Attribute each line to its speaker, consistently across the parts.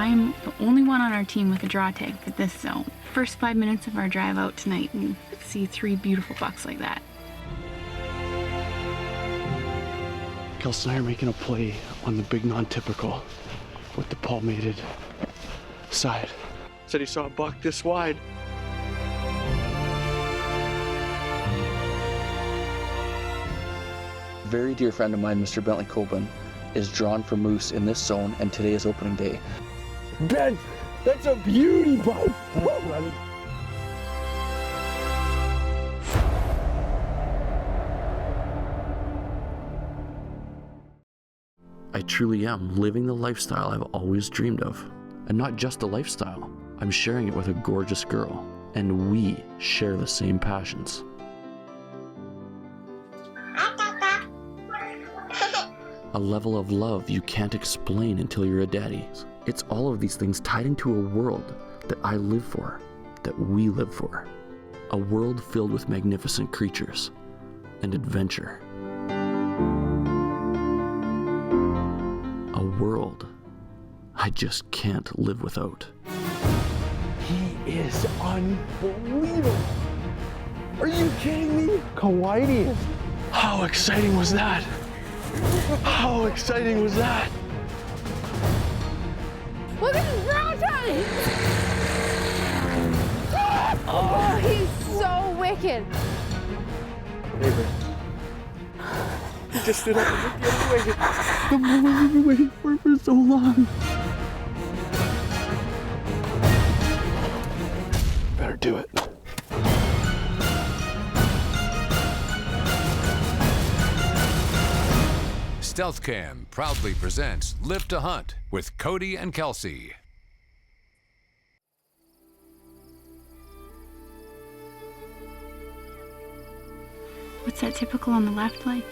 Speaker 1: I'm the only one on our team with a draw tag for this zone. First 5 minutes of our drive out tonight and see 3 beautiful bucks like that.
Speaker 2: Kelsy and I are making a play on the big non-typical with the palmated side. Said he saw a buck this wide.
Speaker 3: A very dear friend of mine, Mr. Bentley Coben, is drawn for moose in this zone, and today is opening day.
Speaker 2: Ben, that's a beauty, bud.
Speaker 4: I truly am living the lifestyle I've always dreamed of. And not just a lifestyle, I'm sharing it with a gorgeous girl, and we share the same passions. A level of love you can't explain until you're a daddy. It's all of these things tied into a world that I live for, that we live for. A world filled with magnificent creatures and adventure. A world I just can't live without.
Speaker 2: He is unbelievable. Are you kidding me? Kawaii. How exciting was that? How exciting was that?
Speaker 5: Look at his brown tongue! Oh, he's so wicked.
Speaker 2: Neighbor. He just stood up and looked the other way. The moment we've been waiting for so long. Better do it.
Speaker 6: Stealth Cam proudly presents Live to Hunt with Cody and Kelsy.
Speaker 1: What's that typical on the left like?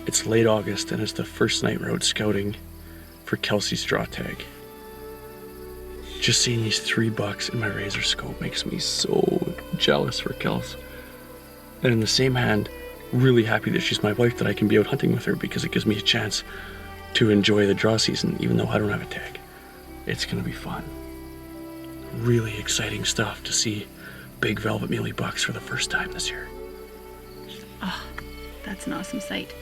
Speaker 2: It's late August and it's the first night we're out scouting for Kelsey's draw tag. Just seeing these 3 bucks in my razor scope makes me so jealous for Kels. And in the same hand, really happy that she's my wife, that I can be out hunting with her, because it gives me a chance to enjoy the draw season even though I don't have a tag. It's gonna be fun. Really exciting stuff to see big velvet muley bucks for the first time this year.
Speaker 1: Oh, that's an awesome sight.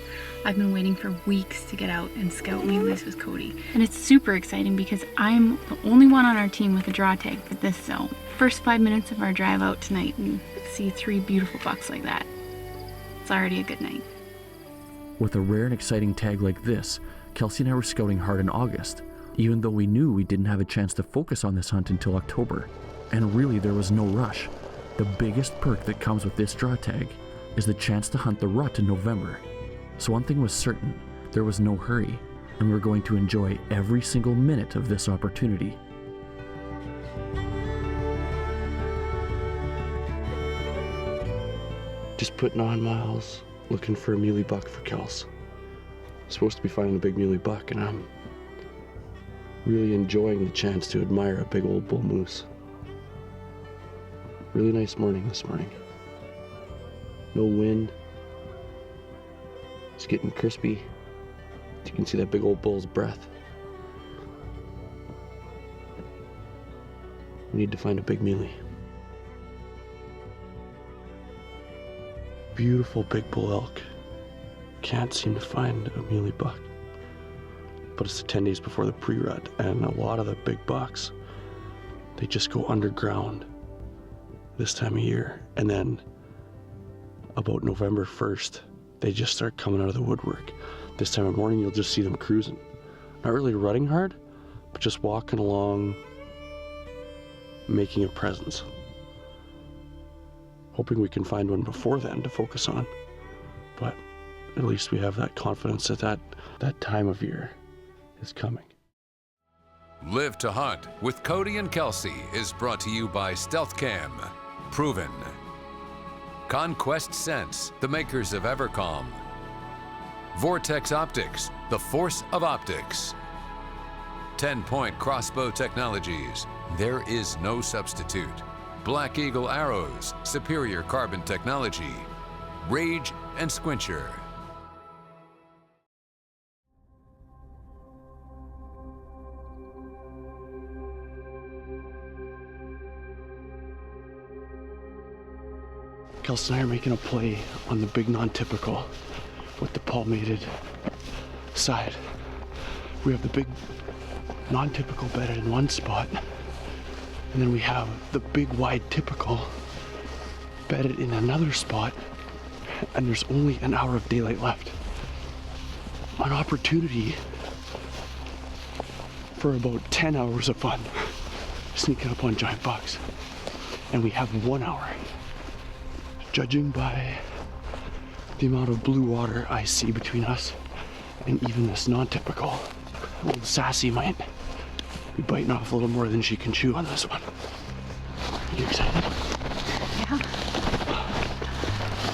Speaker 1: I've been waiting for weeks to get out and scout muleys with Cody. And it's super exciting because I'm the only one on our team with a draw tag for this zone. First 5 minutes of our drive out tonight and see 3 beautiful bucks like that. It's already a good night.
Speaker 4: With a rare and exciting tag like this, Kelsy and I were scouting hard in August, even though we knew we didn't have a chance to focus on this hunt until October. And really, there was no rush. The biggest perk that comes with this draw tag is the chance to hunt the rut in November. So one thing was certain, there was no hurry, and we were going to enjoy every single minute of this opportunity.
Speaker 2: Just putting on miles, looking for a muley buck for Kels. Supposed to be finding a big muley buck, and I'm really enjoying the chance to admire a big old bull moose. Really nice morning this morning. No wind. It's getting crispy. You can see that big old bull's breath. We need to find a big muley. Beautiful big bull elk. Can't seem to find a muley buck. But it's 10 days before the pre-rut, and a lot of the big bucks, they just go underground this time of year. And then about November 1st, they just start coming out of the woodwork. This time of morning, you'll just see them cruising. Not really rutting hard, but just walking along, making a presence. Hoping we can find one before then to focus on. But at least we have that confidence that that time of year is coming.
Speaker 6: Live to Hunt with Cody and Kelsy is brought to you by Stealth Cam, proven. Conquest Sense, the makers of Evercom. Vortex Optics, the force of optics. 10-Point Crossbow Technologies, there is no substitute. Black Eagle arrows, superior carbon technology, rage and squincher.
Speaker 2: Kelsy and I are making a play on the big non-typical with the palmated side. We have the big non-typical bedded in one spot, and then we have the big wide typical bedded in another spot, and there's only an hour of daylight left. An opportunity for about 10 hours of fun, sneaking up on giant bucks. And we have 1 hour. Judging by the amount of blue water I see between us and even this non-typical, old Sassy might be biting off a little more than she can chew on this one. Are you excited?
Speaker 1: Yeah.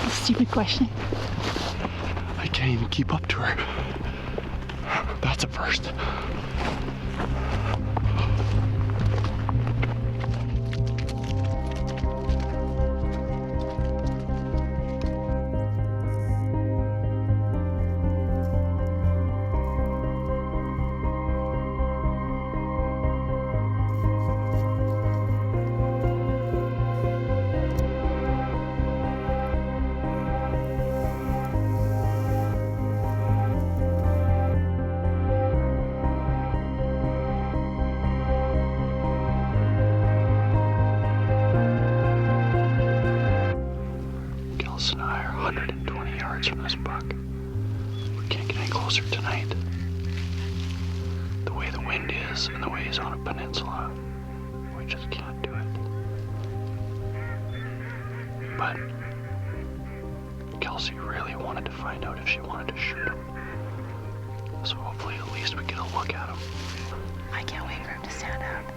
Speaker 1: Stupid question.
Speaker 2: I can't even keep up to her. That's a first. Kelsy and I are 120 yards from this buck. We can't get any closer tonight. The way the wind is and the way he's on a peninsula, we just can't do it. But Kelsy really wanted to find out if she wanted to shoot him. So hopefully at least we get a look at him.
Speaker 1: I can't wait for him to stand up.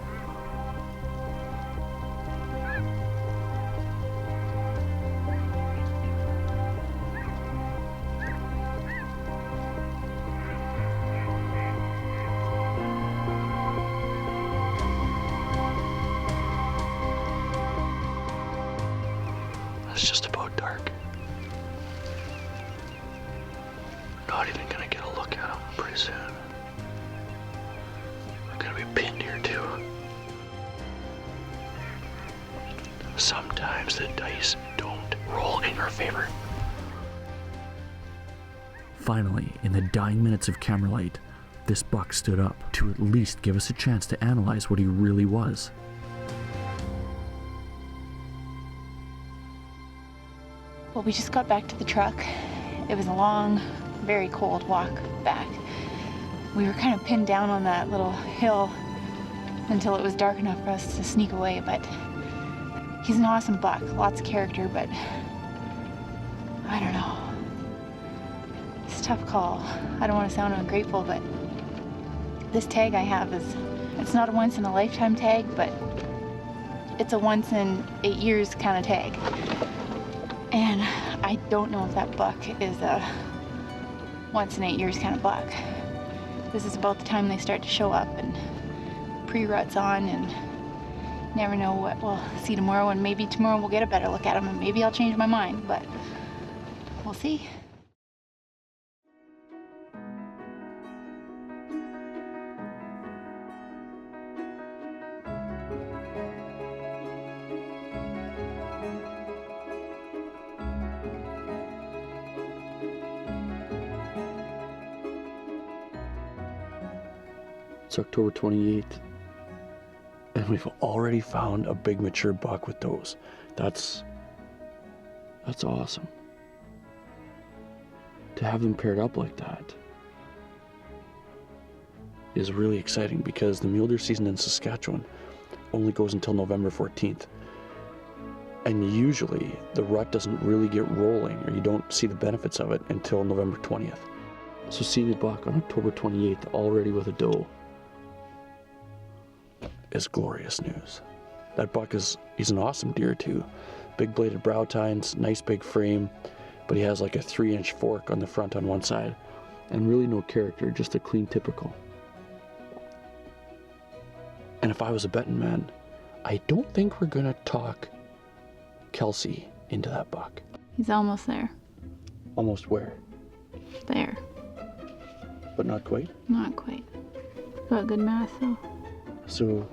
Speaker 2: It's just about dark. Not even gonna get a look at him pretty soon. We're gonna be pinned here too. Sometimes the dice don't roll in your favor.
Speaker 4: Finally, in the dying minutes of camera light, this buck stood up to at least give us a chance to analyze what he really was.
Speaker 1: Well, we just got back to the truck. It was a long, very cold walk back. We were kind of pinned down on that little hill until it was dark enough for us to sneak away, but he's an awesome buck, lots of character, but I don't know. It's a tough call. I don't want to sound ungrateful, but this tag I have it's not a once in a lifetime tag, but it's a once in 8 years kind of tag. And I don't know if that buck is a once in 8 years kind of buck. This is about the time they start to show up and pre-rut's on, and never know what we'll see tomorrow, and maybe tomorrow we'll get a better look at him and maybe I'll change my mind, but we'll see.
Speaker 2: It's October 28th, and we've already found a big mature buck with those. That's awesome. To have them paired up like that is really exciting, because the mule deer season in Saskatchewan only goes until November 14th. And usually the rut doesn't really get rolling, or you don't see the benefits of it until November 20th. So seeing a buck on October 28th already with a doe is glorious news. That buck he's an awesome deer too. Big bladed brow tines, nice big frame, but he has like a 3-inch fork on the front on one side, and really no character, just a clean typical. And if I was a betting man, I don't think we're gonna talk
Speaker 3: Kelsy into that buck.
Speaker 1: He's almost there.
Speaker 3: Almost where?
Speaker 1: There.
Speaker 3: But not quite?
Speaker 1: Not quite. Got good math though.
Speaker 3: So,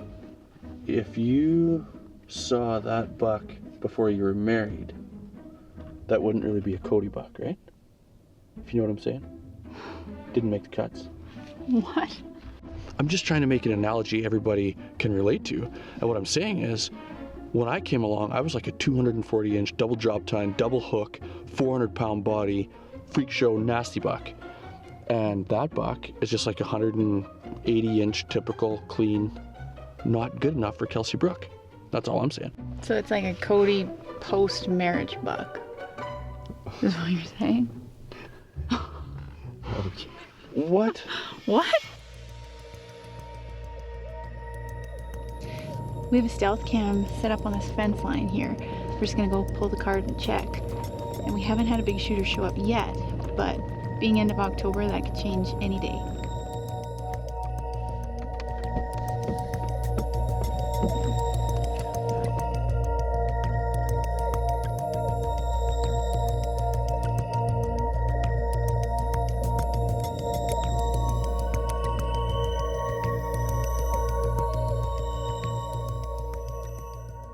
Speaker 3: if you saw that buck before you were married, that wouldn't really be a Cody buck, right? If you know what I'm saying? Didn't make the cuts.
Speaker 1: What?
Speaker 3: I'm just trying to make an analogy everybody can relate to. And what I'm saying is, when I came along, I was like a 240-inch double drop tine, double hook, 400-pound body, freak show, nasty buck. And that buck is just like 180-inch typical, clean, not good enough for Kelsy Brook. That's all I'm saying.
Speaker 1: So it's like a Cody post-marriage buck. Is what you're saying?
Speaker 3: What?
Speaker 1: What? We have a stealth cam set up on this fence line here. We're just gonna go pull the card and check. And we haven't had a big shooter show up yet, but being end of October, that could change any day.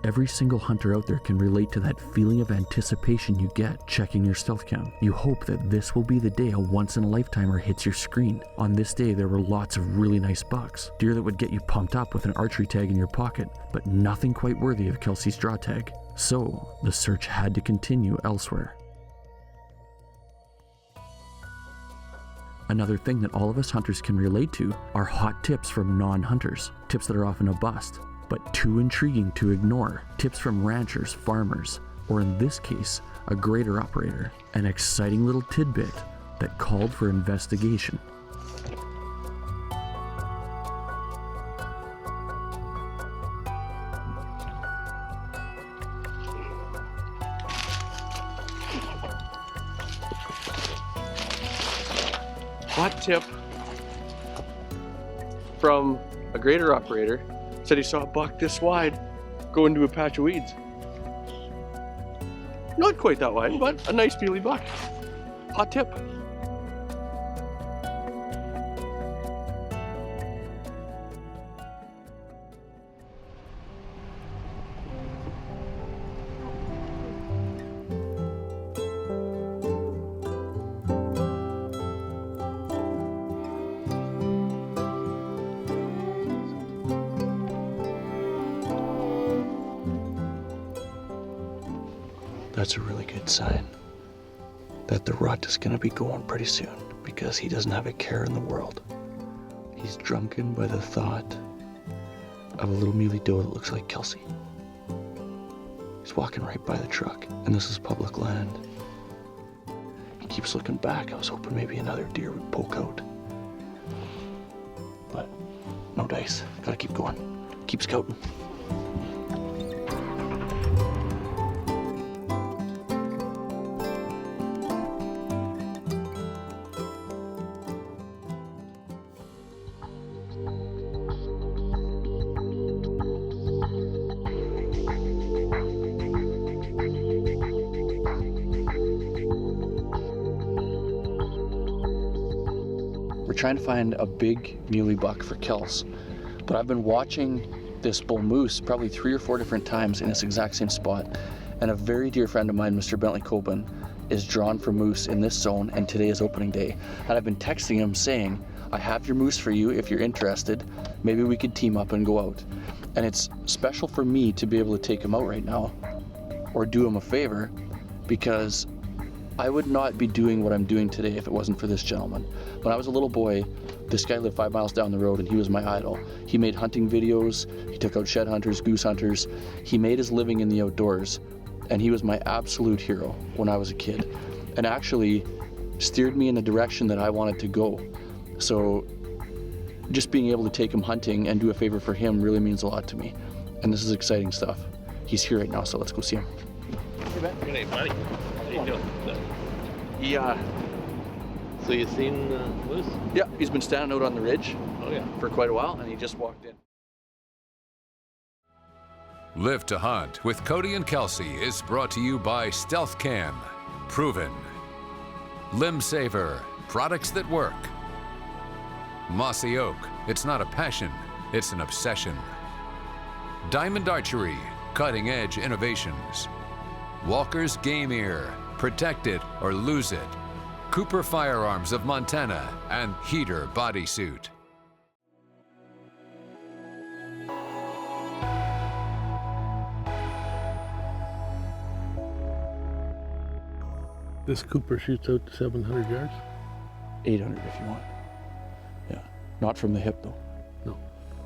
Speaker 4: Every single hunter out there can relate to that feeling of anticipation you get checking your stealth cam. You hope that this will be the day a once-in-a-lifetimer hits your screen. On this day, there were lots of really nice bucks, deer that would get you pumped up with an archery tag in your pocket, but nothing quite worthy of Kelsey's draw tag. So, the search had to continue elsewhere. Another thing that all of us hunters can relate to are hot tips from non-hunters, tips that are often a bust, but too intriguing to ignore. Tips from ranchers, farmers, or in this case, a grader operator. An exciting little tidbit that called for investigation.
Speaker 3: Hot tip from a grader operator. Said he saw a buck this wide go into a patch of weeds. Not quite that wide, but a nice mealy buck. Hot tip. That's a really good sign that the rut is going to be going pretty soon, because he doesn't have a care in the world. He's drunken by the thought of a little muley doe that looks like Kelsy. He's walking right by the truck, and this is public land. He keeps looking back. I was hoping maybe another deer would poke out, but no dice. Gotta keep going. Keep scouting. We're trying to find a big muley buck for Kels, but I've been watching this bull moose probably 3 or 4 different times in this exact same spot, and a very dear friend of mine, Mr. Bentley Coben, is drawn for moose in this zone, and today is opening day. And I've been texting him saying, I have your moose for you if you're interested. Maybe we could team up and go out. And it's special for me to be able to take him out right now, or do him a favor, because I would not be doing what I'm doing today if it wasn't for this gentleman. When I was a little boy, this guy lived 5 miles down the road, and he was my idol. He made hunting videos, he took out shed hunters, goose hunters. He made his living in the outdoors, and he was my absolute hero when I was a kid, and actually steered me in a direction that I wanted to go. So just being able to take him hunting and do a favor for him really means a lot to me, and this is exciting stuff. He's here right now, so let's go see him.
Speaker 7: Hey, Ben. Good day, buddy. How you doing?
Speaker 3: Yeah.
Speaker 7: So you seen Moose?
Speaker 3: Yeah, he's been standing out on the ridge
Speaker 7: Oh yeah.
Speaker 3: for quite a while, and he just walked in.
Speaker 6: Live to Hunt with Cody and Kelsy is brought to you by Stalking, Proven, Limb Saver, products that work. Mossy Oak, it's not a passion, it's an obsession. Diamond Archery, cutting edge innovations. Walker's Game Ear, protect it or lose it. Cooper Firearms of Montana and Heater Bodysuit.
Speaker 7: This Cooper shoots out to 700 yards?
Speaker 3: 800 if you want. Yeah, not from the hip though.
Speaker 7: No.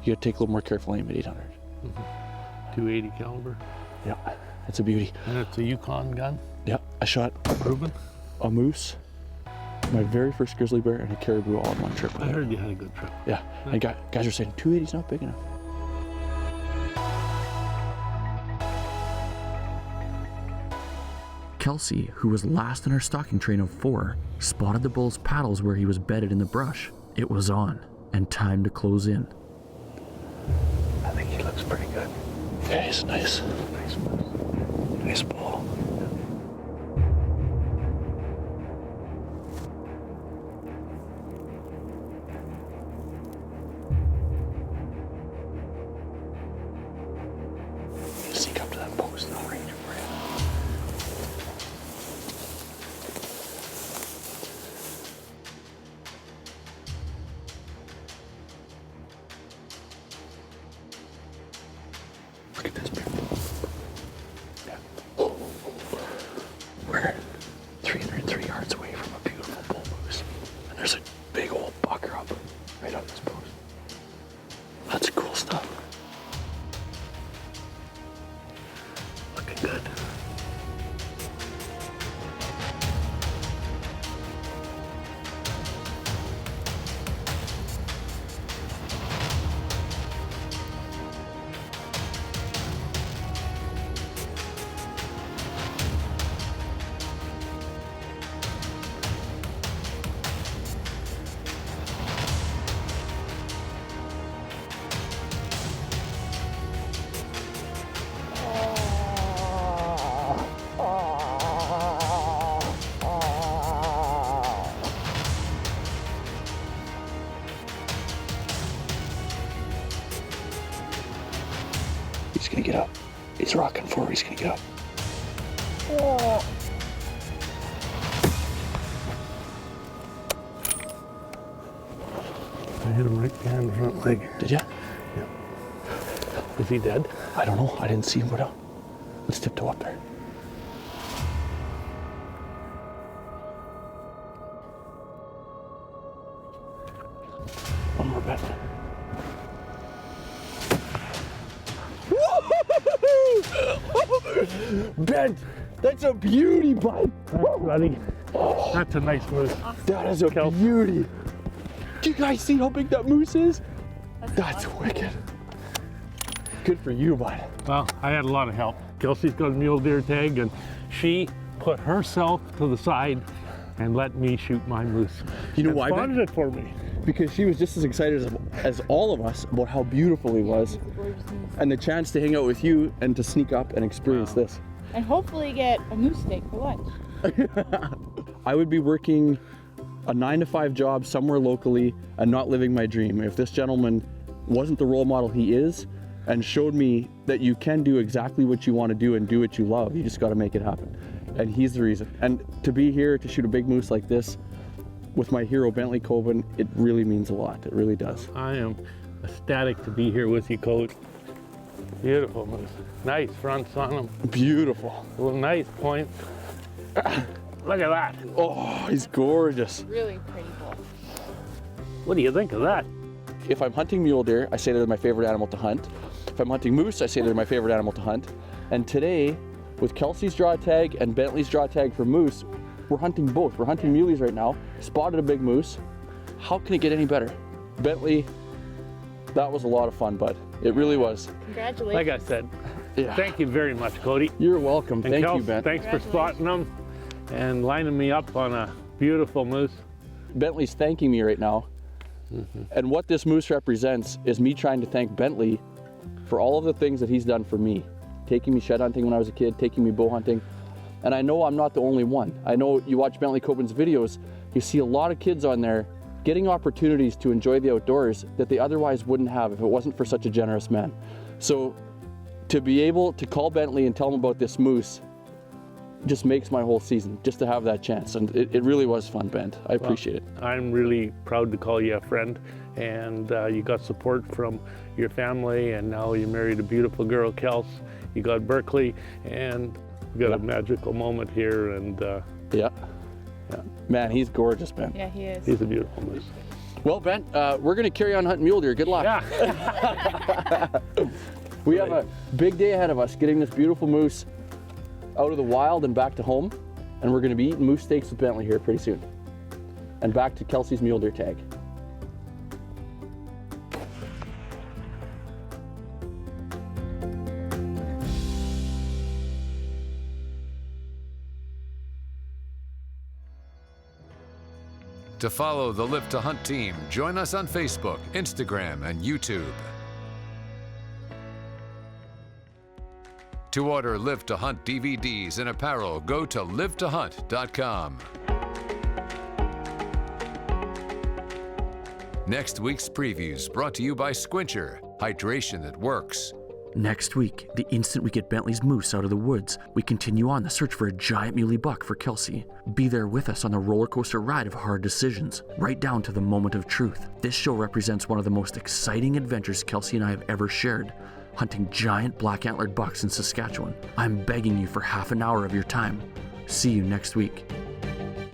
Speaker 3: You gotta take a little more careful aim at 800.
Speaker 7: 280 caliber.
Speaker 3: Yeah, it's a beauty.
Speaker 7: And it's a Yukon gun?
Speaker 3: Yeah, I shot
Speaker 7: Proven?
Speaker 3: a moose, my very first grizzly bear, and a caribou all in one trip.
Speaker 7: I heard you had a good trip.
Speaker 3: Yeah, and guys are saying 280's not big enough.
Speaker 4: Kelsy, who was last in our stalking train of 4, spotted the bull's paddles where he was bedded in the brush. It was on, and time to close in.
Speaker 7: I think he looks pretty good.
Speaker 3: Yeah, he's nice.
Speaker 7: Nice moose.
Speaker 3: Nice bull. Sneak up to that post and I'll range it for you. Look at this bear. Yeah. We're 303 yards away from a beautiful bull moose. And there's a big old bucker up right on this post. That's cool stuff. Looking good. He's gonna get up. He's rocking forward. He's gonna get up. Oh.
Speaker 7: I hit him right behind the front leg.
Speaker 3: Did ya?
Speaker 7: Yeah. Is he dead?
Speaker 3: I don't know. I didn't see him go down. Let's tiptoe up there. One more bet. Ben, that's a beauty, bud.
Speaker 7: Thanks, buddy. That's a nice moose.
Speaker 3: That is a beauty. Do you guys see how big that moose is? That's wicked. Good for you, bud.
Speaker 7: Well, I had a lot of help. Kelsey's got a mule deer tag, and she put herself to the side and let me shoot my moose.
Speaker 3: You know
Speaker 7: and
Speaker 3: why, Ben?
Speaker 7: spotted it for me.
Speaker 3: Because she was just as excited as all of us about how beautiful he was, and the chance to hang out with you and to sneak up and experience this.
Speaker 1: And hopefully get a moose steak for lunch.
Speaker 3: I would be working a 9-to-5 job somewhere locally and not living my dream if this gentleman wasn't the role model he is and showed me that you can do exactly what you want to do and do what you love. You just got to make it happen. And he's the reason. And to be here to shoot a big moose like this with my hero Bentley Coben, it really means a lot. It really does.
Speaker 7: I am ecstatic to be here with you, Coach. Beautiful moose. Nice fronts on them.
Speaker 3: Beautiful.
Speaker 7: Little nice points. Look at that.
Speaker 3: Oh, he's gorgeous.
Speaker 1: Really pretty bull.
Speaker 7: What do you think of that?
Speaker 3: If I'm hunting mule deer, I say they're my favorite animal to hunt. If I'm hunting moose, I say they're my favorite animal to hunt. And today, with Kelsey's draw tag and Bentley's draw tag for moose, we're hunting both. We're hunting muleys right now. Spotted a big moose. How can it get any better? Bentley, that was a lot of fun, bud. It really was.
Speaker 1: Congratulations.
Speaker 7: Like I said,
Speaker 3: Yeah.
Speaker 7: thank you very much, Cody.
Speaker 3: You're welcome.
Speaker 7: And
Speaker 3: Thank
Speaker 7: Kels,
Speaker 3: you, Ben.
Speaker 7: thanks for spotting them and lining me up on a beautiful moose.
Speaker 3: Bentley's thanking me right now. And what this moose represents is me trying to thank Bentley for all of the things that he's done for me. taking me shed hunting when I was a kid, taking me bow hunting. And I know I'm not the only one. I know you watch Bentley Coben's videos, you see a lot of kids on there getting opportunities to enjoy the outdoors that they otherwise wouldn't have if it wasn't for such a generous man. So to be able to call Bentley and tell him about this moose just makes my whole season, just to have that chance. And it really was fun, Ben. I appreciate it.
Speaker 7: I'm really proud to call you a friend, and you got support from your family, and now you married a beautiful girl, Kels. You got Berkeley, and we got a magical moment here, and
Speaker 3: yeah. Man, he's gorgeous, Ben.
Speaker 1: Yeah, he is.
Speaker 7: He's a beautiful moose.
Speaker 3: Well, Ben, we're gonna carry on hunting mule deer. Good luck.
Speaker 7: Yeah.
Speaker 3: We have a big day ahead of us, getting this beautiful moose out of the wild and back to home. And we're gonna be eating moose steaks with Bentley here pretty soon. And back to Kelsey's mule deer tag.
Speaker 6: To follow the Live to Hunt team, join us on Facebook, Instagram, and YouTube. To order Live to Hunt DVDs and apparel, go to livetohunt.com. Next week's previews brought to you by Squincher, hydration that works.
Speaker 4: Next week, the instant we get Bentley's moose out of the woods, we continue on the search for a giant muley buck for Kelsey. Be there with us on the roller coaster ride of hard decisions, right down to the moment of truth. This show represents one of the most exciting adventures Kelsey and I have ever shared, hunting giant black-antlered bucks in Saskatchewan. I'm begging you for half an hour of your time. See you next week.